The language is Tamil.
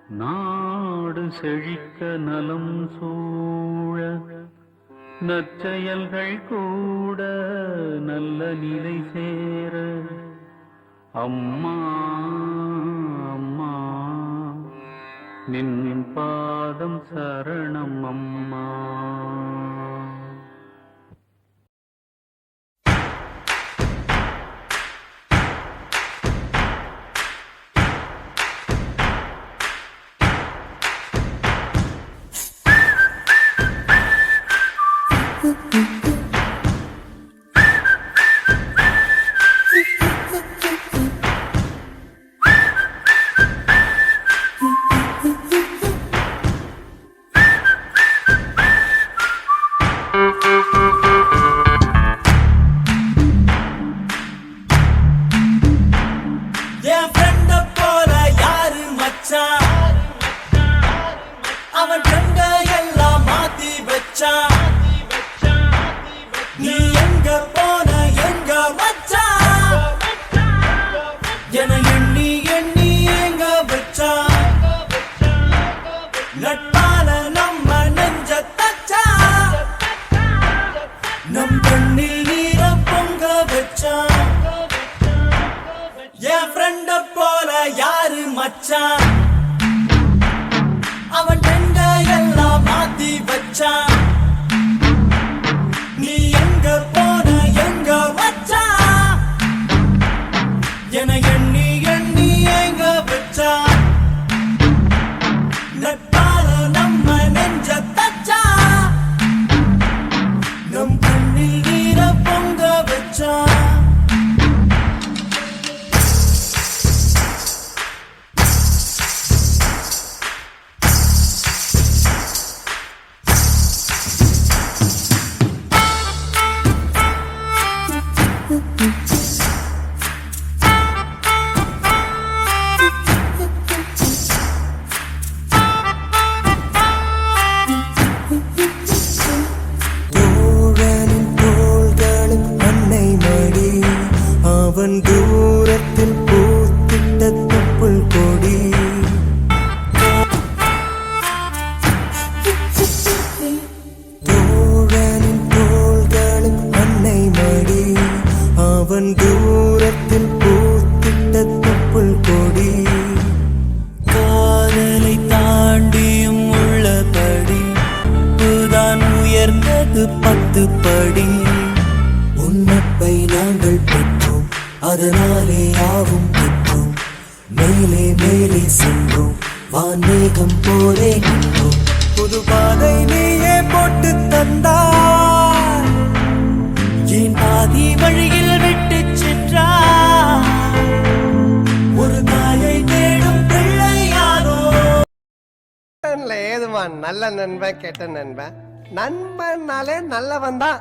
நாடு செழிக்க நலம் சூழ நற்செயல்கள் கூட நல்ல நிலை சேர அம்மா அம்மா நின் பாதம் சரணம் அம்மா. அவன் கண்ட எல்லாம் மாத்தி வச்சா. நீ எங்க போன எங்க வச்சா என எண்ணி எண்ணி எங்க வச்சா. நட்பால நம்ம நெஞ்ச தச்சா. நம் கண்ணில் நீர பொங்க வச்சா. என் ஃப்ரெண்ட போல யாரு மச்சான். அவன் கண்ட எல்லாம் மாத்தி வச்சான். நீ எங்க போன எங்க வச்சா என எண்ணி எண்ணி எங்க வச்சா. நட்பால நம்ம நெஞ்ச தச்சா. நம் கண்ணில் நீர பொங்க வச்சா. அவன் தூரத்தில் பூத்திட்ட தொப்புள் கொடி. தோழனின் தோள்களின் அன்னை மடி. அவன் தூரத்தில் பூத்திட்ட தொப்புள் கொடி. காதலை தாண்டியும் உள்ளபடி புதான் உயர்ந்தது 10 படி. உன்னப்பை நாங்கள் பெற்றோம், அதனாலே யாவும் பெற்றோம். மேலே மேலே சென்றோம், வான்மேகம் போலே நின்றோம். புது பாதை நீயே போட்டு தந்தாய். ஏன் பாதி வழியில் விட்டு சென்றாய். ஒரு தாயை தேடும் பிள்ளையாரோ. ஏதுமா நல்ல நண்பன் கெட்ட நண்பன். நண்பன்னாலே நல்லவன் தான்.